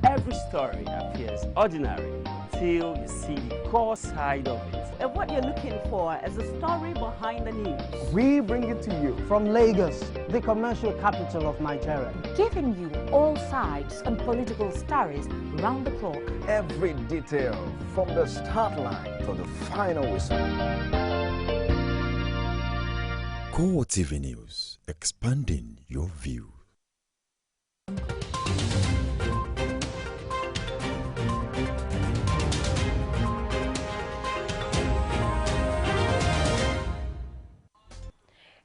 Every story appears ordinary till you see the core side of it. And what you're looking for is the story behind the news. We bring it to you from Lagos, the commercial capital of Nigeria. Giving you all sides and political stories round the clock. Every detail from the start line to the final whistle. CoreTV News, expanding your view.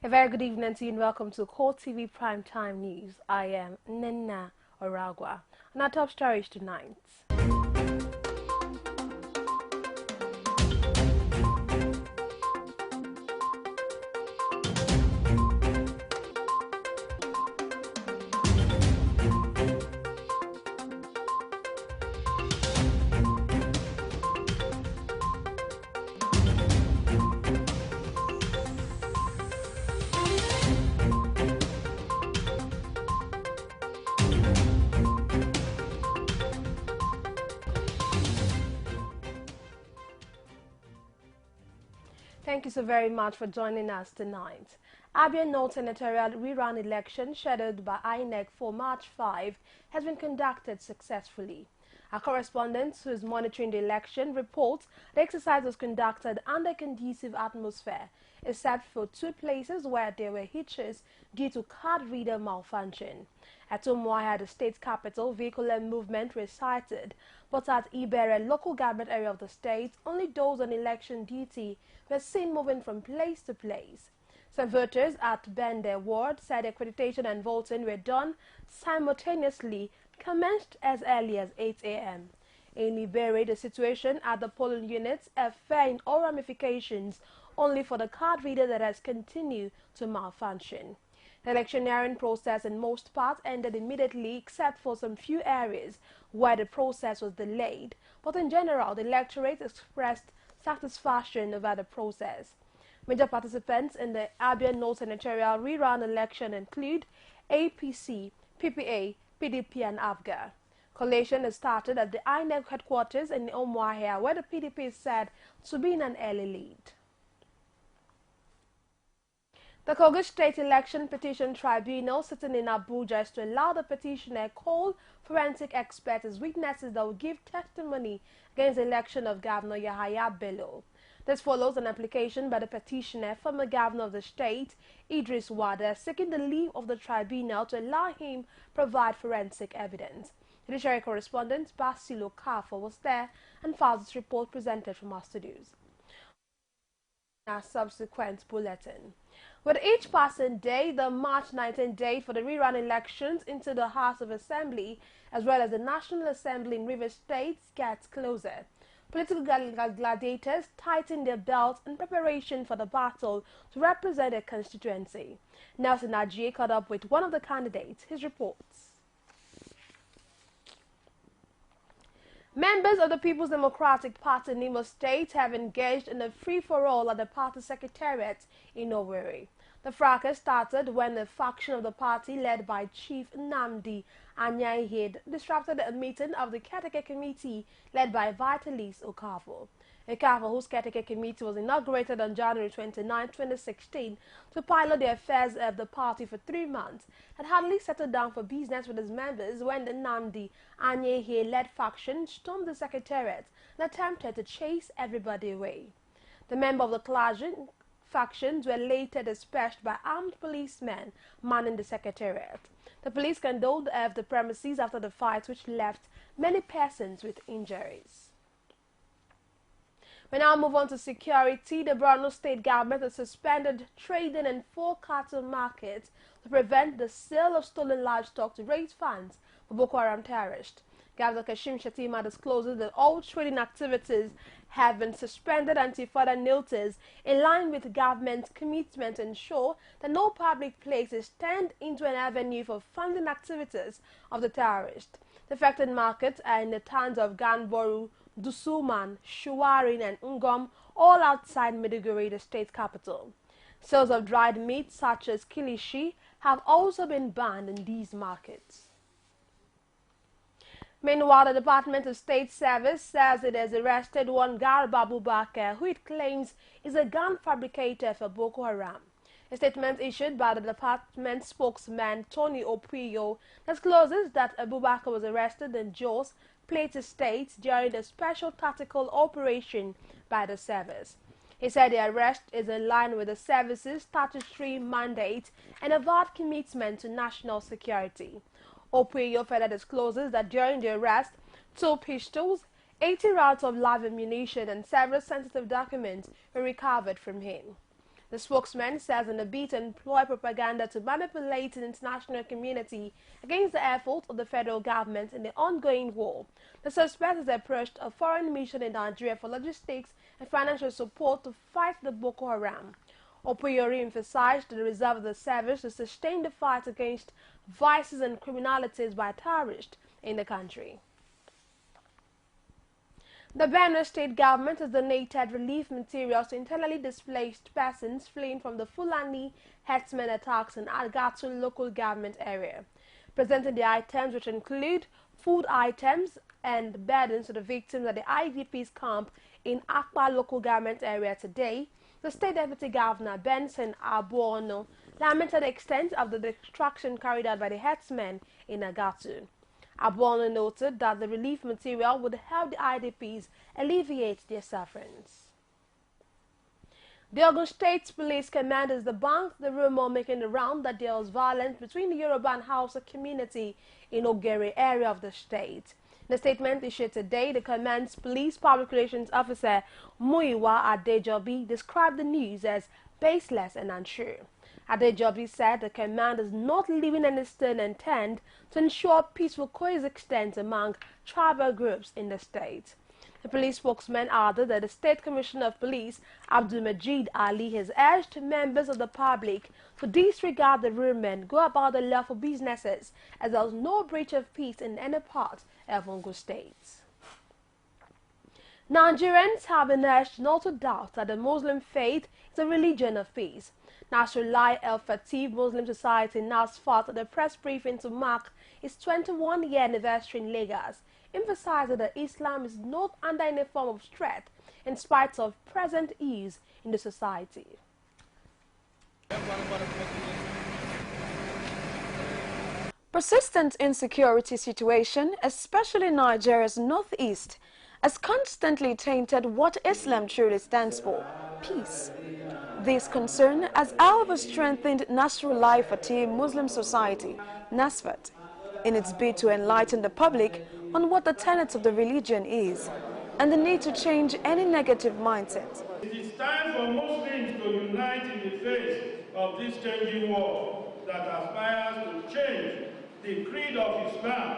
A very good evening to you and welcome to CoreTV Primetime News. I am Nena Oragwa. And our top stories tonight. Thank you so very much for joining us tonight. Abia North Senatorial rerun election scheduled by INEC for March 5 has been conducted successfully. Our correspondent who is monitoring the election reports the exercise was conducted under a conducive atmosphere, except for two places where there were hitches due to card reader malfunction. At Umuahia, the state capital, vehicular movement recited, but at Ibere, local government area of the state, only those on election duty were seen moving from place to place. Some voters at Bende Ward said accreditation and voting were done simultaneously, commenced as early as 8 a.m. In Ibere, the situation at the polling units are fair in all ramifications, only for the card reader that has continued to malfunction. The electioneering process in most parts ended immediately except for some few areas where the process was delayed, but in general the electorate expressed satisfaction over the process. Major participants in the Abia North Senatorial rerun election include APC, PPA, PDP and AFGA. Collation has started at the INEC headquarters in Umuahia, where the PDP is said to be in an early lead. The Kogi State Election Petition Tribunal sitting in Abuja is to allow the petitioner call forensic experts as witnesses that will give testimony against the election of Governor Yahaya Bello. This follows an application by the petitioner, former governor of the state, Idris Wada, seeking the leave of the tribunal to allow him provide forensic evidence. Judiciary correspondent Basilo Kafo was there and filed this report presented from our studios. Our subsequent bulletin. With each passing day, the March 19th date for the rerun elections into the House of Assembly, as well as the National Assembly in Rivers State, gets closer. Political gladiators tighten their belts in preparation for the battle to represent their constituency. Nelson Ajie caught up with one of the candidates. His reports. Members of the People's Democratic Party in Imo State have engaged in a free-for-all at the party secretariat in Owerri. The fracas started when a faction of the party led by Chief Nnamdi Anyaihe disrupted a meeting of the caretaker committee led by Vitalis Okafor. Okafor, whose caretaker committee was inaugurated on January 29, 2016 to pilot the affairs of the party for 3 months, had hardly settled down for business with his members when the Nnamdi Anyaihe-led faction stormed the secretariat and attempted to chase everybody away. The members of the clashing factions were later dispersed by armed policemen manning the secretariat. The police condoled of the premises after the fight, which left many persons with injuries. We now move on to security. The Borno state government has suspended trading in 4 cattle markets to prevent the sale of stolen livestock to raise funds for Boko Haram terrorists. Governor Kashim Shettima discloses that all trading activities have been suspended until further notice, in line with the government's commitment to ensure that no public place is turned into an avenue for funding activities of the terrorists. The affected markets are in the towns of Ganboru, Dusuman, Shuwarin and Ngom, all outside Maiduguri, the state capital. Sales of dried meat such as kilishi have also been banned in these markets. Meanwhile, the Department of State Service says it has arrested one Garba Abubakar, who it claims is a gun fabricator for Boko Haram. A statement issued by the department spokesman Tony Opuyo discloses that Abubakar was arrested in Jos, Plateau State during a special tactical operation by the service. He said the arrest is in line with the service's statutory mandate and avowed commitment to national security. Opuyo further discloses that during the arrest, 2 pistols, 80 rounds of live ammunition and several sensitive documents were recovered from him. The spokesman says in a bid to employ propaganda to manipulate the international community against the efforts of the federal government in the ongoing war, the suspect has approached a foreign mission in Nigeria for logistics and financial support to fight the Boko Haram. Opuyo emphasized the reserve of the service to sustain the fight against vices and criminalities by terrorists in the country. The Benue State government has donated relief materials to internally displaced persons fleeing from the Fulani herdsmen attacks in Agatu local government area. Presenting the items, which include food items and burdens to the victims at the IDP's camp in Akpa local government area today, the State Deputy Governor Benson Abuono lamented the extent of the destruction carried out by the herdsmen in Agatu. Abuono noted that the relief material would help the IDPs alleviate their sufferings. The Ogun State Police Command has debunked the rumor making the round that there was violence between the Yoruba and Hausa community in Ogere area of the state. In a statement issued today, the command's police public relations officer Muyiwa Adejobi described the news as baseless and untrue. Adejobi said the command is not leaving any stone unturned to ensure peaceful coexistence among tribal groups in the state. The police spokesman added that the State Commissioner of Police, Abdul Majid Ali, has urged members of the public to disregard the rumor and go about their lawful businesses, as there was no breach of peace in any part of Ogun State. Nigerians have been urged not to doubt that the Muslim faith is a religion of peace. Nasrullah El-Fatih Muslim Society NASFAT at a press briefing to mark its 21-year anniversary in Lagos, emphasizing that Islam is not under any form of threat in spite of present ease in the society. Persistent insecurity situation, especially in Nigeria's northeast, has constantly tainted what Islam truly stands for: peace. This concern has, however, strengthened Nasrullah El-Fatih Muslim Society, NASFAT, in its bid to enlighten the public on what the tenets of the religion is and the need to change any negative mindset. It is time for Muslims to unite in the face of this changing world that aspires to change the creed of Islam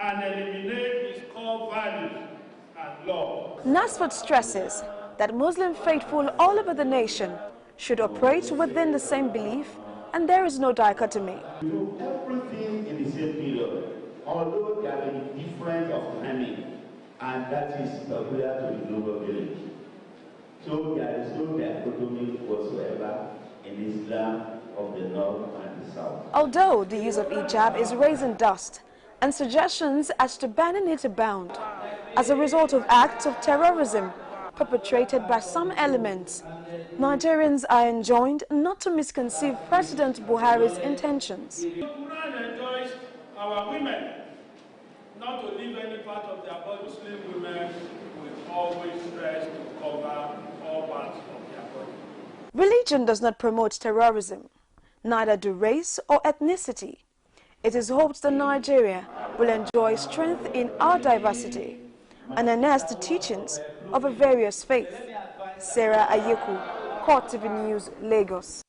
and eliminate its core values and laws. NASFAT stresses that Muslim faithful all over the nation should operate within the same belief, and there is no dichotomy. Do everything in the same period, although there are difference of timing, and that is peculiar to the global village. So there is no dichotomy whatsoever in Islam of the north and the south. Although the use of hijab is raising dust and suggestions as to banning it abound, as a result of acts of terrorism perpetrated by some elements, Nigerians are enjoined not to misconceive President Buhari's intentions. The Quran enjoins our women not to leave any part of their body. Muslim women will always stress to cover all parts of their body. Religion does not promote terrorism, neither do race or ethnicity. It is hoped that Nigeria will enjoy strength in our diversity and enhance the teachings of a various faith. Sarah Ayeku, CoreTV News, Lagos.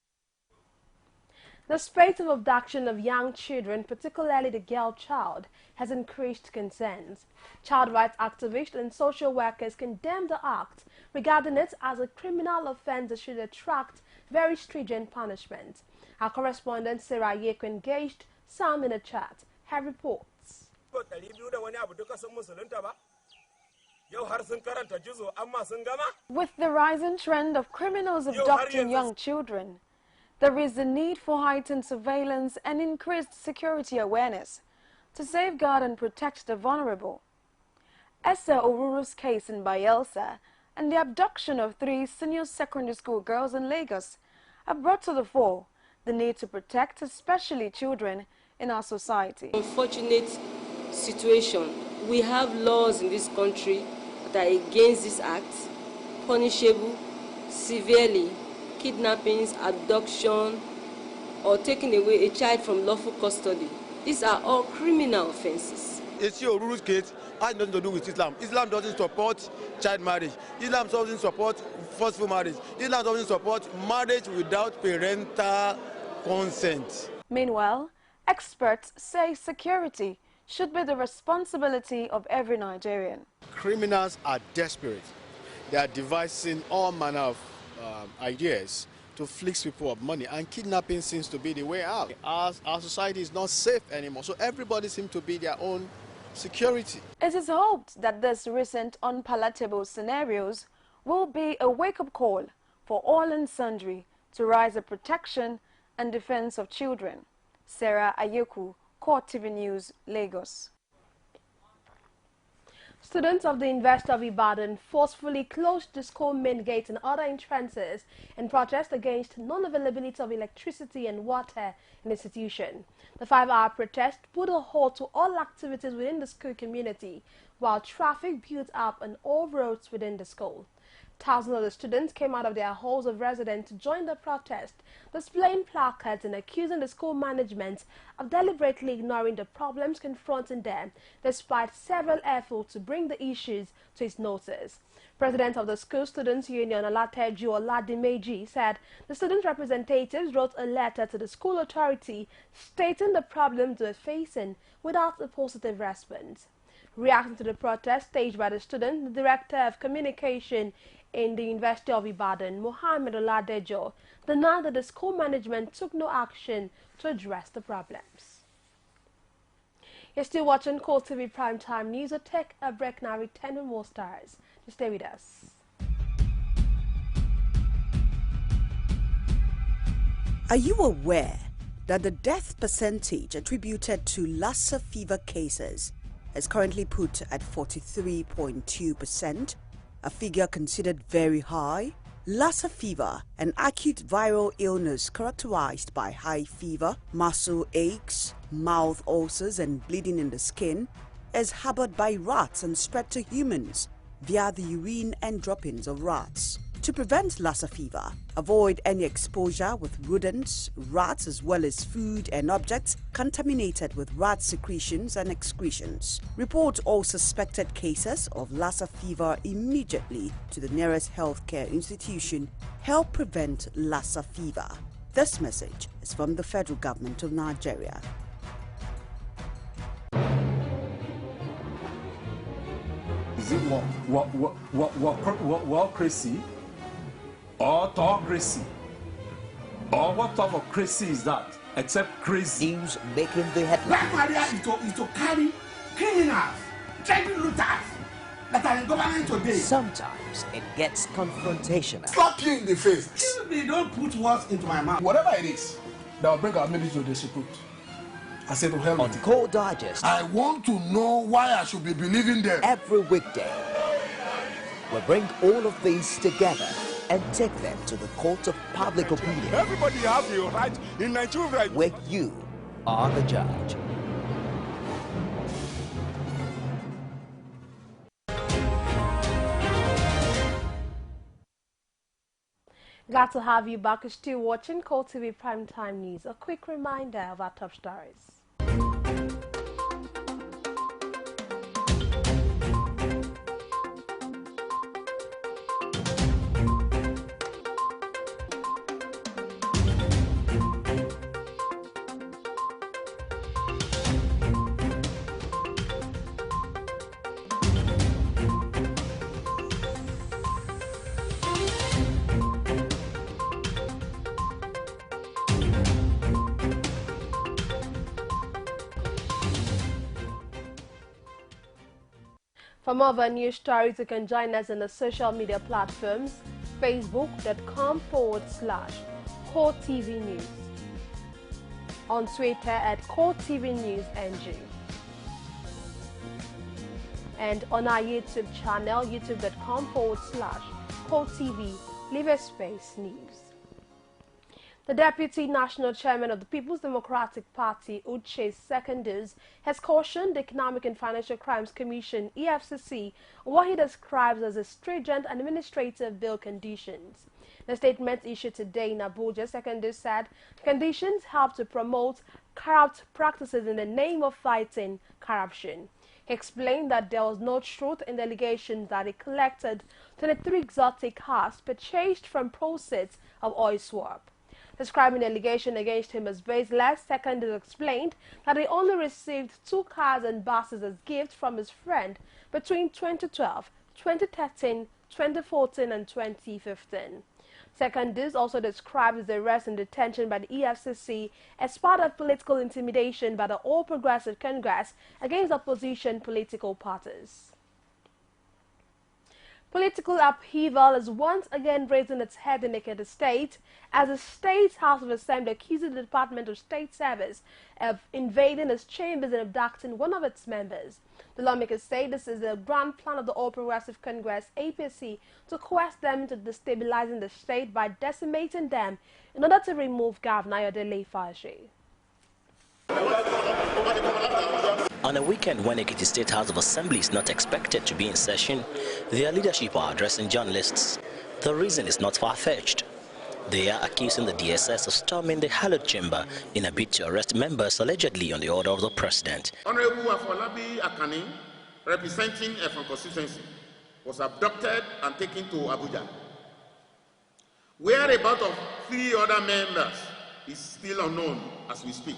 The spate of abduction of young children, particularly the girl child, has increased concerns. Child rights activists and social workers condemn the act, regarding it as a criminal offense that should attract very stringent punishment. Our correspondent Sarah Ayeku engaged some in a chat. Her reports. With the rising trend of criminals abducting young children, there is a need for heightened surveillance and increased security awareness. to safeguard and protect the vulnerable. Esther Oruru's case in Bayelsa and the abduction of 3 senior secondary school girls in Lagos have brought to the fore the need to protect especially children in our society. Unfortunate situation. We have laws in this country that are against this act, punishable severely, kidnappings, abduction, or taking away a child from lawful custody. These are all criminal offenses. It's your rules case has nothing to do with Islam. Islam doesn't support child marriage. Islam doesn't support forceful marriage. Islam doesn't support marriage without parental consent. Meanwhile, experts say security should be the responsibility of every Nigerian. Criminals are desperate. They are devising all manner of ideas to fleece people of money, and kidnapping seems to be the way out. Our society is not safe anymore, so everybody seems to be their own security. It is hoped that these recent unpalatable scenarios will be a wake-up call for all and sundry to rise the protection and defense of children. Sarah Ayeku, CoreTV News, Lagos. Students of the University of Ibadan forcefully closed the school main gate and other entrances in protest against non-availability of electricity and water in the institution. The 5-hour protest put a halt to all activities within the school community, while traffic built up on all roads within the school. Thousands of the students came out of their halls of residence to join the protest, displaying placards and accusing the school management of deliberately ignoring the problems confronting them, despite several efforts to bring the issues to its notice. President of the School Students Union, Olateju Oladimeji, said the student representatives wrote a letter to the school authority stating the problems they were facing without a positive response. Reacting to the protest staged by the students, the Director of Communication in the University of Ibadan, Mohammed Oladejo, denied that the school management took no action to address the problems. You're still watching CoreTV Primetime News. We'll take a break now with 10 more stars. Just stay with us. Are you aware that the death percentage attributed to Lassa fever cases is currently put at 43.2%, a figure considered very high? Lassa fever, an acute viral illness characterized by high fever, muscle aches, mouth ulcers and bleeding in the skin, is harbored by rats and spread to humans via the urine and droppings of rats. To prevent Lassa fever, avoid any exposure with rodents, rats, as well as food and objects contaminated with rat secretions and excretions. Report all suspected cases of Lassa fever immediately to the nearest healthcare institution. Help prevent Lassa fever. This message is from the federal government of Nigeria. Is it crazy? Or autocracy? Or what type of crazy is that? Except crazy. News making the headlines. Black Maria is to carry criminals, trading looters that are in government today. Sometimes it gets confrontational. Slap you in the face. They don't put words into my mouth. Whatever it is that will bring our military to disrepute, I said to hell. On Core Digest, I want to know why I should be believing them. Every weekday, we bring all of these together and take them to the court of public opinion. Everybody has the right in Nigeria. Where you are the judge. Glad to have you back. You're still watching CoreTV Primetime News. A quick reminder of our top stories. For more of our news stories, you can join us on the social media platforms, facebook.com/CoreTV News, on Twitter at CoreTV News NG, and on our YouTube channel, youtube.com/CoreTV. Leave a space news. The Deputy National Chairman of the People's Democratic Party, Uche Secondus, has cautioned the Economic and Financial Crimes Commission, EFCC, on what he describes as a stringent administrative bill conditions. In a statement issued today in Abuja, Secondus said the conditions help to promote corrupt practices in the name of fighting corruption. He explained that there was no truth in the allegations that he collected 23 exotic cars purchased from proceeds of oil swap. Describing the allegation against him as baseless, Secondus explained that he only received 2 cars and buses as gifts from his friend between 2012, 2013, 2014 and 2015. Secondus also described his arrest and detention by the EFCC as part of political intimidation by the All Progressive Congress against opposition political parties. Political upheaval is once again raising its head in Ekiti State as the state's House of Assembly accuses the Department of State Service of invading its chambers and abducting one of its members. The lawmakers say this is a grand plan of the All Progressive Congress (APC) to coerce them into destabilizing the state by decimating them in order to remove Governor Ayodele Fayose. On a weekend when Ekiti State House of Assembly is not expected to be in session, their leadership are addressing journalists. The reason is not far-fetched. They are accusing the DSS of storming the hallowed chamber in a bid to arrest members allegedly on the order of the president. Honorable Afolabi Akani, representing Efon constituency, was abducted and taken to Abuja. Whereabouts of 3 other members is still unknown as we speak.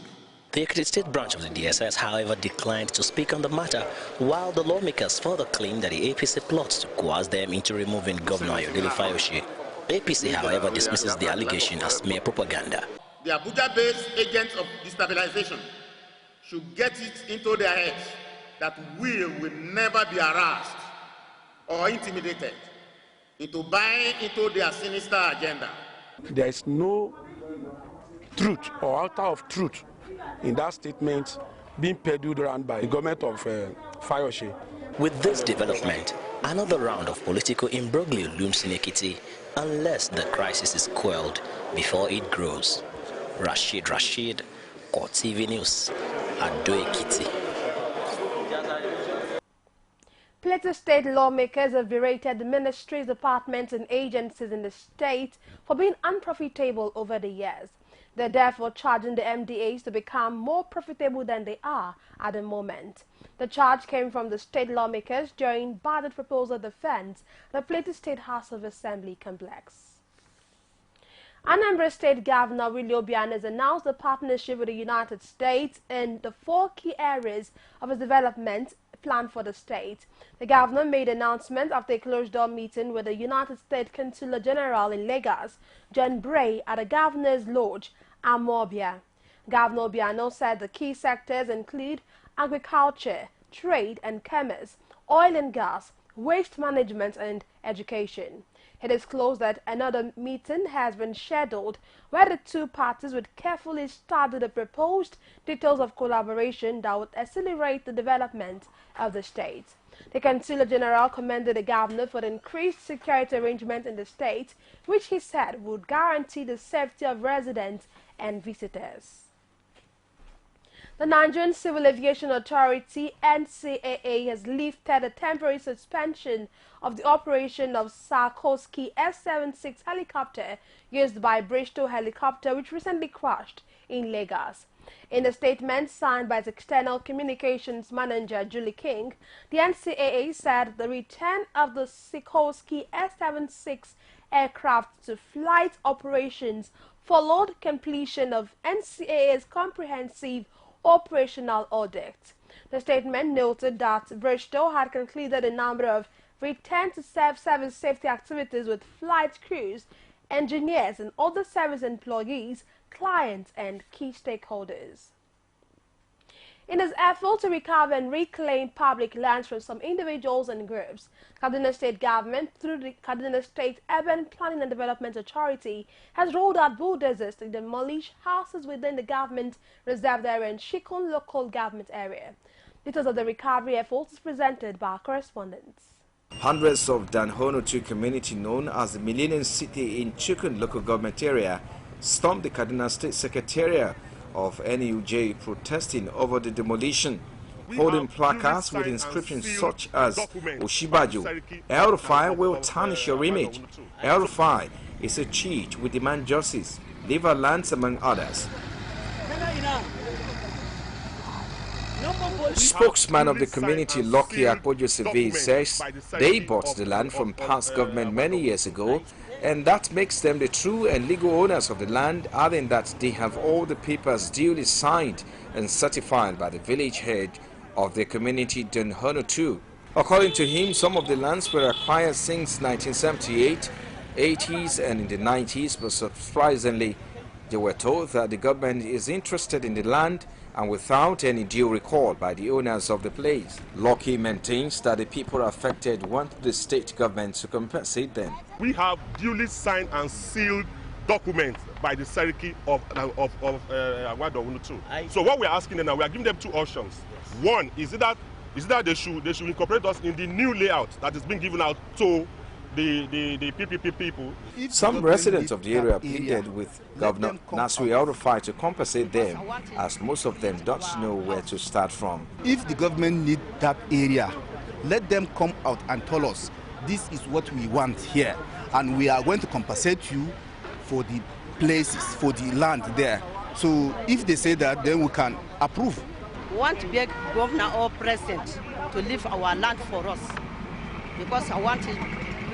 The Ekiti State branch of the DSS, however, declined to speak on the matter, while the lawmakers further claimed that the APC plots to coerce them into removing Governor Ayodele Fayose. APC, however, dismisses the allegation as mere propaganda. The Abuja-based agents of destabilization should get it into their heads that we will never be harassed or intimidated into buying into their sinister agenda. There is no truth or alter of truth in that statement being peddled around by the government of Fayose. With this development, another round of political imbroglio looms in Ekiti unless the crisis is quelled before it grows. Rashid, CoreTV News, Ado Ekiti. Plateau State lawmakers have berated the ministries, departments and agencies in the state for being unprofitable over the years. They're therefore charging the MDAs to become more profitable than they are at the moment. The charge came from the state lawmakers during budget proposal defense at the Plateau State House of Assembly complex. Anambra State Governor Willie Obiano has announced a partnership with the United States in the 4 key areas of his development plan for the state. The governor made an announcement after a closed-door meeting with the United States Consular General in Lagos, John Bray, at the Governor's Lodge, Amobia. Governor Obiano said the key sectors include agriculture, trade and commerce, oil and gas, waste management and education. He disclosed that another meeting has been scheduled where the 2 parties would carefully study the proposed details of collaboration that would accelerate the development of the state. The Consular General commended the governor for the increased security arrangement in the state, which he said would guarantee the safety of residents and visitors. The Nigerian Civil Aviation Authority, NCAA, has lifted a temporary suspension of the operation of Sikorsky S-76 helicopter used by Bristol Helicopter, which recently crashed in Lagos. In a statement signed by its external communications manager, Julie King, the NCAA said the return of the Sikorsky S-76 aircraft to flight operations followed completion of NCAA's comprehensive operational audit. The statement noted that Bristol had concluded a number of return to service safety activities with flight crews, engineers and other service employees, clients and key stakeholders. In his effort to recover and reclaim public lands from some individuals and groups, Kaduna State government, through the Kaduna State Urban Planning and Development Authority, has rolled out bulldozers to demolish houses within the government reserved area and Shikun local government area. Details of the recovery efforts is presented by our correspondents. Hundreds of Danhono community known as the Millennium City in Chukun local government area stormed the Kaduna State Secretariat of NUJ protesting over the demolition, holding placards with inscriptions such as Oshibaju, El Rufai will tarnish your image, El Rufai is a cheat, we demand justice, leave our lands, among others. Spokesman of the community, Lucky Akpojo says they bought the land from past government many years ago, and that makes them the true and legal owners of the land, adding that they have all the papers duly signed and certified by the village head of the community, Danhono 2. According to him, some of the lands were acquired since 1978, 80s and in the 90s, but surprisingly, they were told that the government is interested in the land and without any due recall by the owners of the place. Lucky maintains that the people affected want the state government to compensate them. We have duly signed and sealed documents by the Seriki of Wadawunu 2. So what we're asking them now, we are giving them two options. One is that they should incorporate us in the new layout that is being given out to the PPP people. Some residents of the area pleaded with Governor Nasri El Rufai to compensate them, as most of them don't know where to start from. If the government need that area, let them come out and tell us, this is what we want here, and we are going to compensate you for the places, for the land there. So if they say that, then we can approve. We want to beg governor or president to leave our land for us, because I want to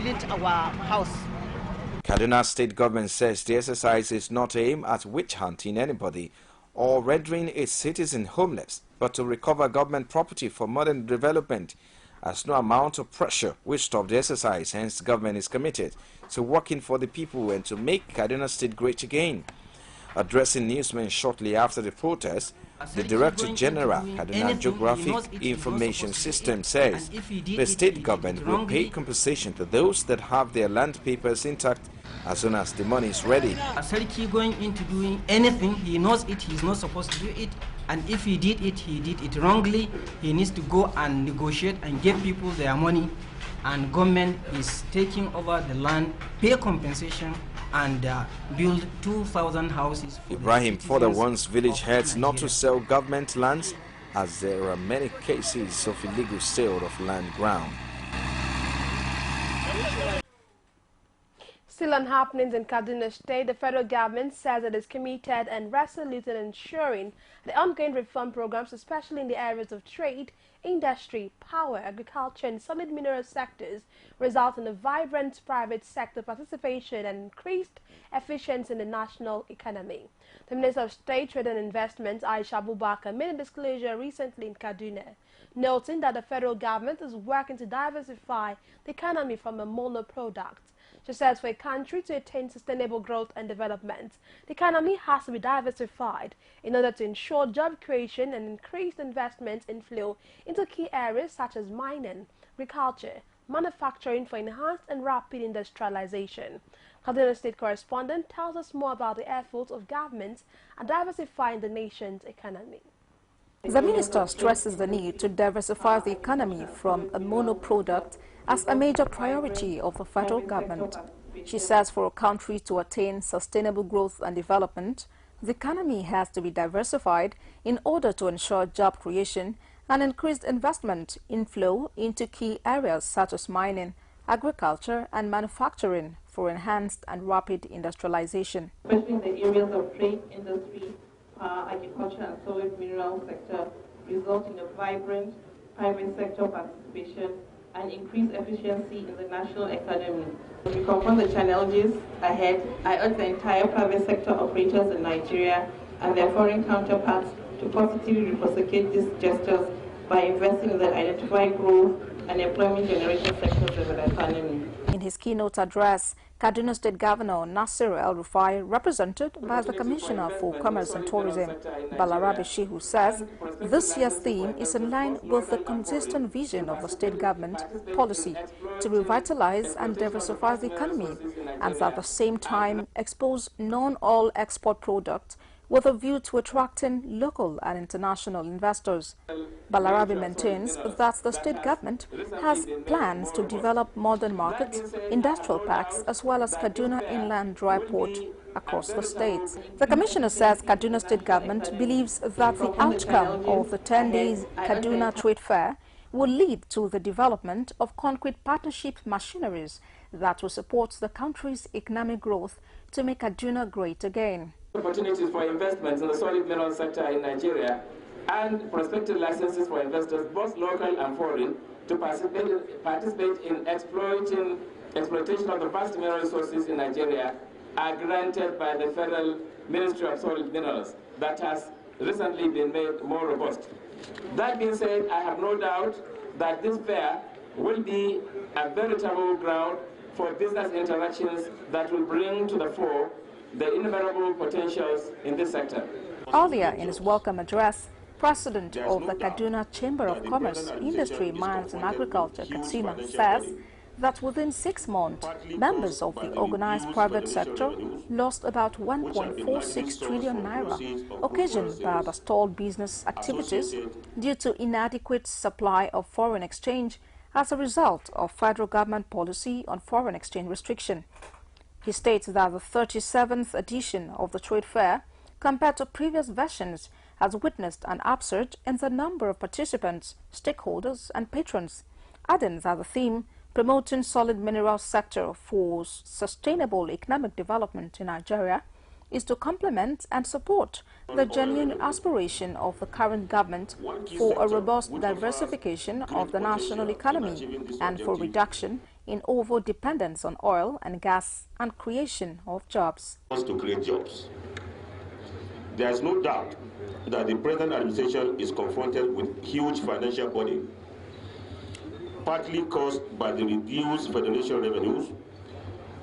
build our house. Kaduna State government says the exercise is not aimed at witch hunting anybody or rendering its citizens homeless, but to recover government property for modern development, as no amount of pressure will stop the exercise. Hence, the government is committed to working for the people and to make Kaduna State great again. Addressing newsmen shortly after the protest, the Director General, Kaduna Geographic Information System, says the state government will pay compensation to those that have their land papers intact as soon as the money is ready. Seriki going into doing anything, he knows it, he's not supposed to do it, and if he did it wrongly, he needs to go and negotiate and give people their money, and government is taking over the land, pay compensation, and build 2,000 houses. Ibrahim further warns village heads not to sell government lands, as there are many cases of illegal sale of land ground. Still on happenings in Kaduna State, the federal government says it is committed and resolute in ensuring the ongoing reform programs, especially in the areas of trade, industry, power, agriculture, and solid mineral sectors, result in a vibrant private sector participation and increased efficiency in the national economy. The Minister of State, Trade and Investment, Aisha Abubakar, made a disclosure recently in Kaduna, noting that the federal government is working to diversify the economy from a monoproduct. She says for a country to attain sustainable growth and development, the economy has to be diversified in order to ensure job creation and increased investment inflow into key areas such as mining, agriculture, manufacturing for enhanced and rapid industrialization. Kaduna State correspondent tells us more about the efforts of governments at diversifying the nation's economy. The minister stresses the need to diversify the economy from a monoproduct as a major priority of the federal government. She says for a country to attain sustainable growth and development, the economy has to be diversified in order to ensure job creation and increased investment inflow into key areas such as mining, agriculture and manufacturing for enhanced and rapid industrialization. Especially in the areas of trade, industry, agriculture and solid mineral sector, result in a vibrant private sector participation and increase efficiency in the national economy. We confront the challenges ahead. I urge the entire private sector operators in Nigeria and their foreign counterparts to positively reciprocate these gestures by investing in the identified growth and employment-generating sectors of the economy. In his keynote address, Kaduna State Governor Nasir El Rufai, represented by the Commissioner for Commerce and Tourism, Balarabe Shehu, says this year's theme is in line with the consistent vision of the state government policy to revitalize and diversify the economy and at the same time expose non-oil export products with a view to attracting local and international investors. Balarabe maintains that the state government has plans to develop modern markets, industrial parks, as well as Kaduna Inland Dry Port across the state. The commissioner says Kaduna State government believes that the outcome of the 10 days Kaduna Trade Fair will lead to the development of concrete partnership machineries that will support the country's economic growth to make Kaduna great again. Opportunities for investments in the solid mineral sector in Nigeria and prospective licenses for investors, both local and foreign, to participate in exploitation of the vast mineral resources in Nigeria are granted by the Federal Ministry of Solid Minerals that has recently been made more robust. That being said, I have no doubt that this fair will be a veritable ground for business interactions that will bring to the fore the innumerable potentials in this sector. Earlier in his welcome address, President of the Kaduna Chamber of Commerce, Industry, Mines and Agriculture, Katsina, says that within 6 months, members of the organized private sector lost about 1.46 trillion naira, occasioned by the stalled business activities due to inadequate supply of foreign exchange as a result of federal government policy on foreign exchange restriction. He states that the 37th edition of the trade fair, compared to previous versions, has witnessed an upsurge in the number of participants, stakeholders and patrons, adding that the theme, promoting solid mineral sector for sustainable economic development in Nigeria, is to complement and support the genuine aspiration of the current government for a robust diversification of the national economy and for reduction in over-dependence on oil and gas and creation of jobs. To create jobs. There is no doubt that the present administration is confronted with huge financial burden, partly caused by the reduced federation revenues,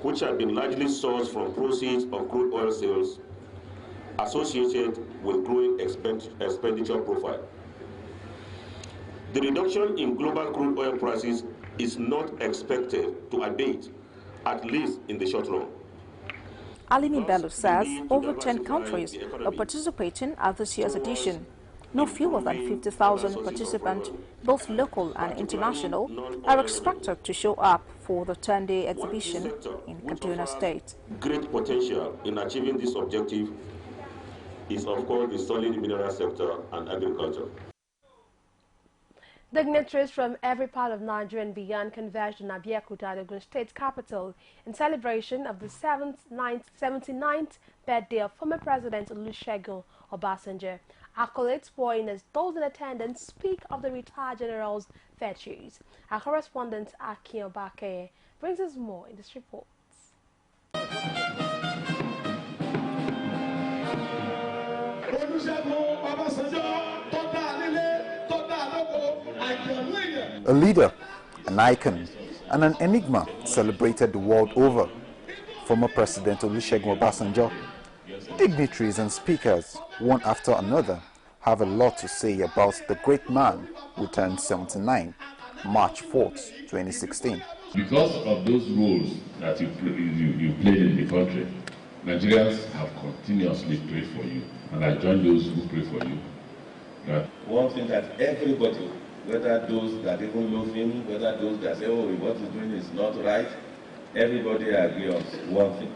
which have been largely sourced from proceeds of crude oil sales associated with growing expenditure profile. The reduction in global crude oil prices is not expected to abate, at least in the short run. Alimi Bello says over 10 countries are participating at this year's edition. No fewer than 50,000 participants, both local and international, are expected to show up for the 10-day exhibition in Kaduna State. Great potential in achieving this objective is, of course, the solid mineral sector and agriculture. Dignitaries from every part of Nigeria and beyond converged in Abeokuta, the Ogun State capital, in celebration of the 79th birthday of former President Olusegun Obasanjo. Accolades for those in attendance speak of the retired general's virtues. Our correspondent Akin Obake brings us more in this report. A leader, an icon, and an enigma celebrated the world over. Former President Olusegun Obasanjo, dignitaries and speakers, one after another, have a lot to say about the great man who turned 79, March 4th, 2016. Because of those roles that you played in the country, Nigerians have continuously prayed for you, and I join those who pray for you. One thing that everybody, whether those that even love him, whether those that say, oh, what he's doing is not right, everybody agrees on one thing,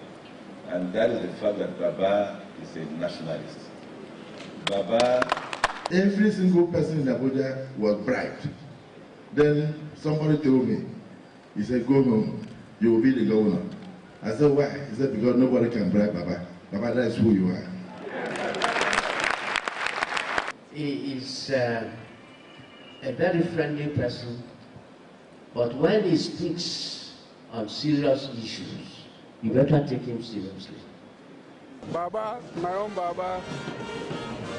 and that is the fact that Baba is a nationalist. Baba, every single person in Abuja was bribed. Then somebody told me, he said, go home, you will be the governor. I said, why? He said, because nobody can bribe Baba. Baba, that's who you are. He is a very friendly person, but when he speaks on serious issues, you better take him seriously. Baba, my own Baba,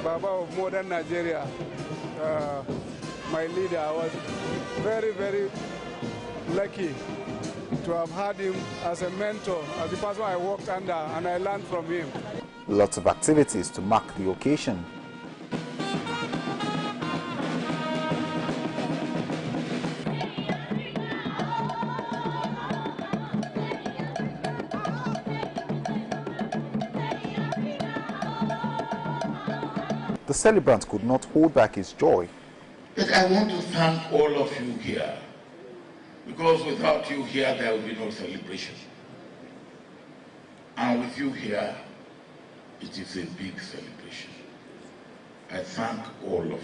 Baba of modern Nigeria, my leader, I was very, very lucky to have had him as a mentor, as the person I worked under, and I learned from him. Lots of activities to mark the occasion. celebrant could not hold back his joy. But I want to thank all of you here, because without you here, there will be no celebration. And with you here, it is a big celebration. I thank all of you.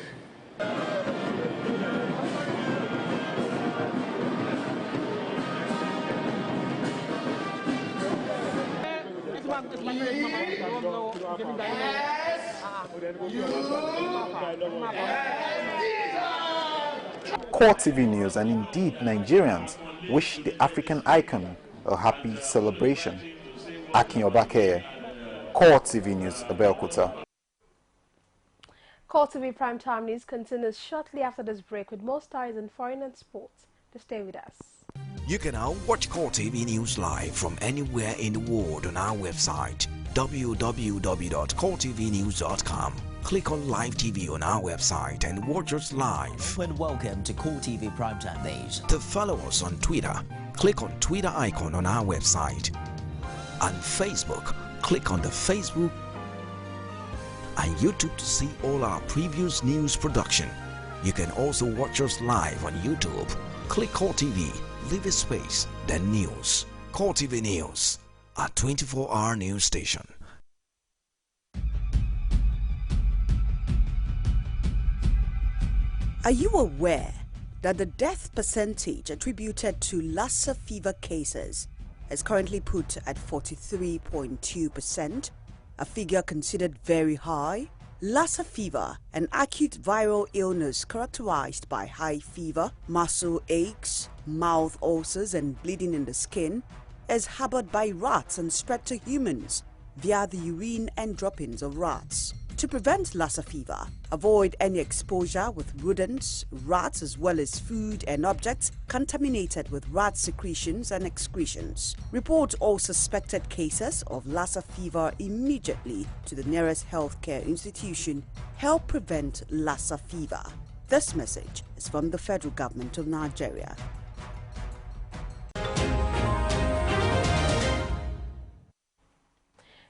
CoreTV News and indeed Nigerians wish the African icon a happy celebration. Akin Obakeye, CoreTV News, Abeokuta. CoreTV Primetime News continues shortly after this break with more stories in foreign and sports. Just stay with us. You can now watch CoreTV News live from anywhere in the world on our website www.coretvnews.com. Click on Live TV on our website and watch us live. And welcome to CoreTV Primetime News. To follow us on Twitter, click on Twitter icon on our website. On Facebook, click on the Facebook and YouTube to see all our previous news production. You can also watch us live on YouTube. Click CoreTV, leave a space, then News. CoreTV News, a 24-hour news station. Are you aware that the death percentage attributed to Lassa fever cases is currently put at 43.2%, a figure considered very high? Lassa fever, an acute viral illness characterized by high fever, muscle aches, mouth ulcers and bleeding in the skin, is harbored by rats and spread to humans via the urine and droppings of rats. To prevent Lassa fever, avoid any exposure with rodents, rats, as well as food and objects contaminated with rat secretions and excretions. Report all suspected cases of Lassa fever immediately to the nearest healthcare institution. Help prevent Lassa fever. This message is from the federal government of Nigeria.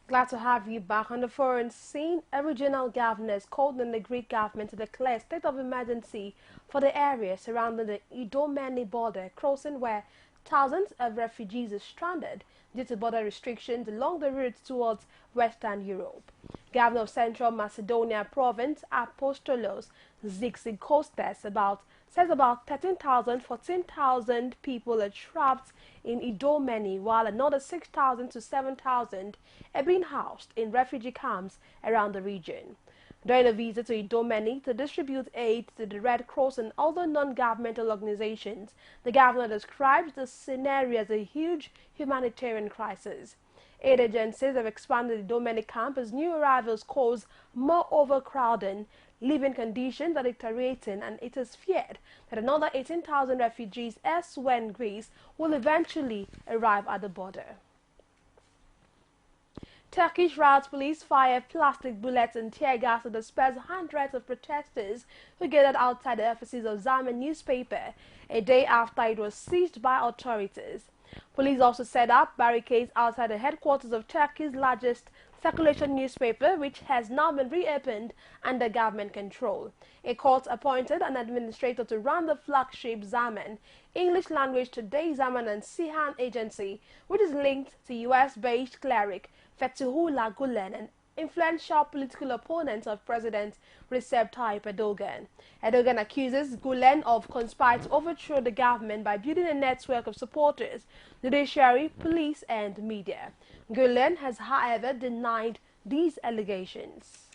Glad to have you back on the foreign scene. A regional governor is called on the Greek government to declare a state of emergency for the area surrounding the Idomeni border crossing, where thousands of refugees are stranded due to border restrictions along the route towards Western Europe. Governor of Central Macedonia province, Apostolos Zixikostas, says about 14,000 people are trapped in Idomeni, while another 6,000 to 7,000 are being housed in refugee camps around the region. During a visit to Idomeni to distribute aid to the Red Cross and other non-governmental organizations, the governor described the scenario as a huge humanitarian crisis. Aid agencies have expanded the Idomeni camp as new arrivals cause more overcrowding, living conditions are deteriorating, and it is feared that another 18,000 refugees elsewhere in Greece will eventually arrive at the border. Turkish riot police fired plastic bullets and tear gas to disperse hundreds of protesters who gathered outside the offices of Zaman newspaper a day after it was seized by authorities. Police also set up barricades outside the headquarters of Turkey's largest circulation newspaper, which has now been reopened under government control. A court appointed an administrator to run the flagship Zaman English language Today Zaman and Sihan agency, which is linked to US-based cleric Fethullah Gulen, an influential political opponent of President Recep Tayyip Erdogan. Erdogan accuses Gulen of conspiring to overthrow the government by building a network of supporters, judiciary, police and media. Gulen has, however, denied these allegations.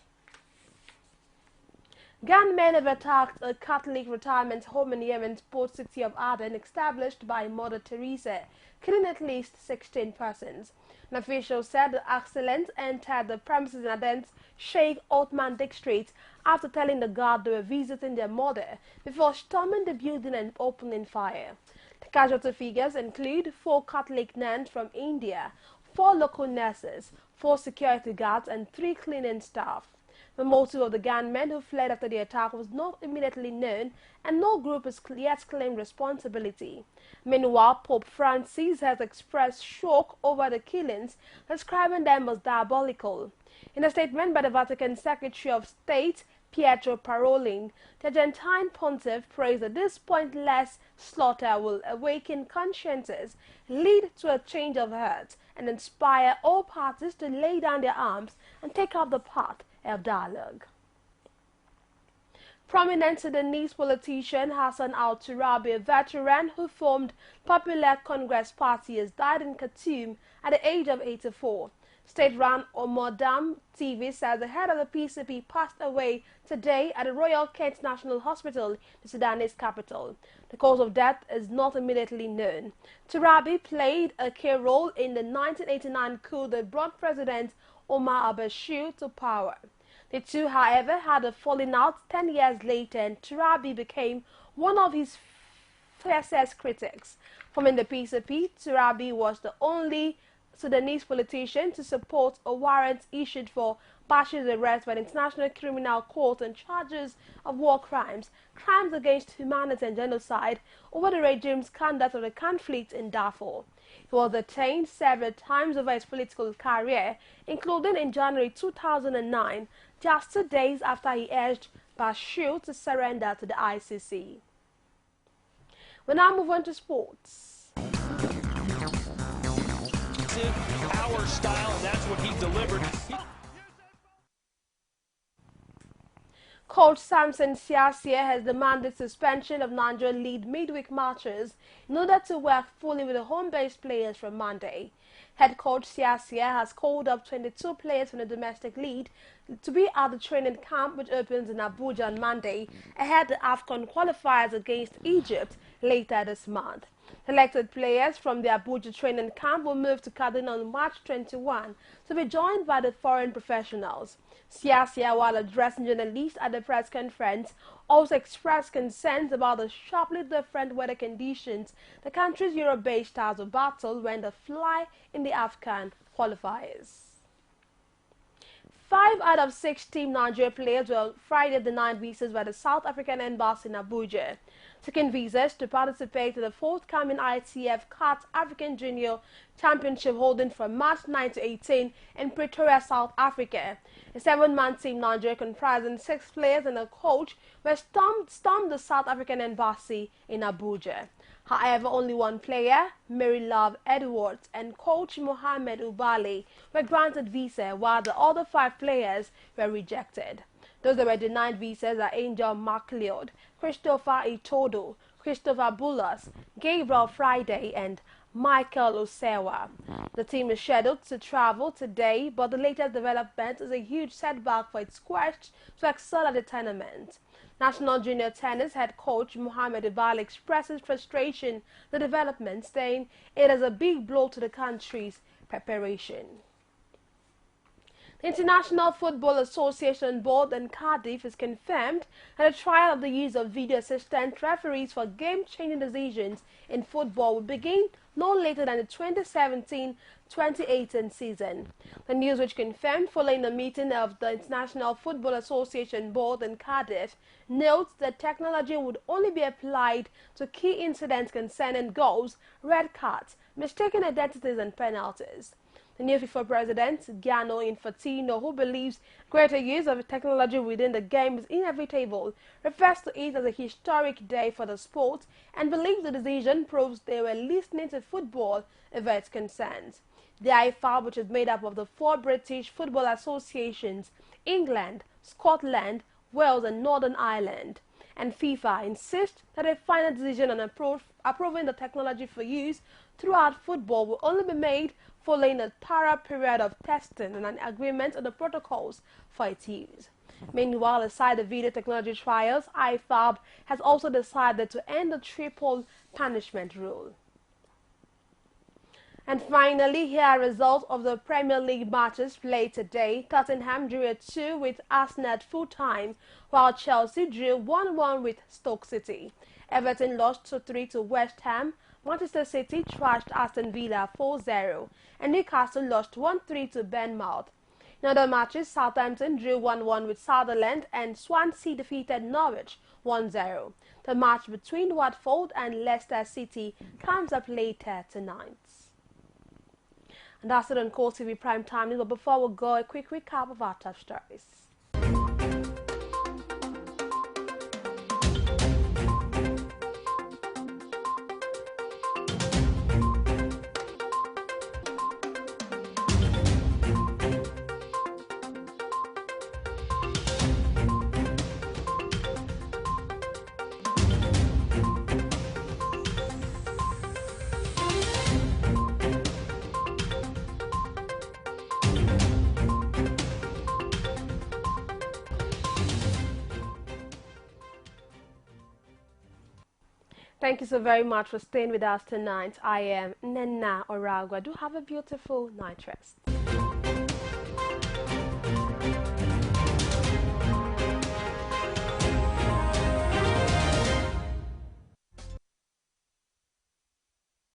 Gunmen have attacked a Catholic retirement home in Yemen's port city of Aden, established by Mother Teresa, killing at least 16 persons. An official said the assailants entered the premises in Aden's Sheikh Othman district after telling the guard they were visiting their mother before storming the building and opening fire. The casualty figures include 4 Catholic nuns from India, 4 local nurses, 4 security guards and 3 cleaning staff. The motive of the gunmen who fled after the attack was not immediately known, and no group has yet claimed responsibility. Meanwhile, Pope Francis has expressed shock over the killings, describing them as diabolical. In a statement by the Vatican Secretary of State, Pietro Parolin, the Argentine pontiff, praised that this pointless slaughter will awaken consciences, lead to a change of heart, and inspire all parties to lay down their arms and take up the path of dialogue. Prominent Sudanese politician Hassan al-Turabi, a veteran who formed Popular Congress Party, has died in Khartoum at the age of 84. State-run Omodam TV says the head of the PCP passed away today at the Royal Kent National Hospital, the Sudanese capital. The cause of death is not immediately known. Turabi played a key role in the 1989 coup that brought President Omar al-Bashir to power. The two, however, had a falling out 10 years later, and Turabi became one of his fiercest critics. Forming the PCP, Turabi was the only Sudanese politician to support a warrant issued for Bashir's arrest by the International Criminal Court on charges of war crimes, crimes against humanity and genocide over the regime's conduct of the conflict in Darfur. He was detained several times over his political career, including in January 2009, just 2 days after he urged Bashir to surrender to the ICC. We now move on to sports. Power style, and that's what he delivered. Coach Samson Siasia has demanded suspension of Nigerian lead midweek matches in order to work fully with the home-based players from Monday. Head coach Siasia has called up 22 players from the domestic league to be at the training camp, which opens in Abuja on Monday, ahead of the AFCON qualifiers against Egypt later this month. Selected players from the Abuja training camp will move to Kaduna on March 21 to be joined by the foreign professionals. Siasia, while addressing journalists at the press conference, also expressed concerns about the sharply different weather conditions the country's Europe-based stars will battle when they fly in the AFCON qualifiers. 5 out of 6 Team Nigeria players were Friday denied visas by the South African Embassy in Abuja, seeking visas to participate in the forthcoming ITF CAT African Junior Championship holding from March 9 to 18 in Pretoria, South Africa. A 7-man Team Nigeria comprising 6 players and a coach were stormed the South African Embassy in Abuja. However, only one player, Mary Love Edwards, and coach Mohamed Ubali were granted visa, while the other 5 players were rejected. Those that were denied visas are Angel McLeod, Christopher Itodo, Christopher Bullas, Gabriel Friday, and Michael Osewa. The team is scheduled to travel today, but the latest development is a huge setback for its quest to excel at the tournament. National Junior Tennis head coach Mohamed Ubali expresses frustration at the development, saying it is a big blow to the country's preparation. The International Football Association board in Cardiff has confirmed that a trial of the use of video assistant referees for game-changing decisions in football will begin no later than the 2017-2018 season. The news, which confirmed following a meeting of the International Football Association board in Cardiff, notes that technology would only be applied to key incidents concerning goals, red cards, mistaken identities and penalties. The new FIFA president, Gianni Infantino, who believes greater use of technology within the game is inevitable, refers to it as a historic day for the sport and believes the decision proves they were listening to football if it's concerned. The IFAB, which is made up of the 4 British football associations, England, Scotland, Wales and Northern Ireland, and FIFA, insist that a final decision on approving the technology for use throughout football will only be made following a thorough period of testing and an agreement on the protocols for its use. Meanwhile, aside the video technology trials, IFAB has also decided to end the triple punishment rule. And finally, here are results of the Premier League matches played today. Tottenham drew 2 with Arsenal at full time, while Chelsea drew 1-1 with Stoke City. Everton lost 2-3 to West Ham. Manchester City trashed Aston Villa 4-0, and Newcastle lost 1-3 to Bournemouth. In other matches, Southampton drew 1-1 with Sunderland, and Swansea defeated Norwich 1-0. The match between Watford and Leicester City comes up later tonight. And that's it on CoreTV Prime Time News. But before we go, a quick recap of our top stories. Thank you so very much for staying with us tonight. I am Nena Oragwa. Do have a beautiful night rest.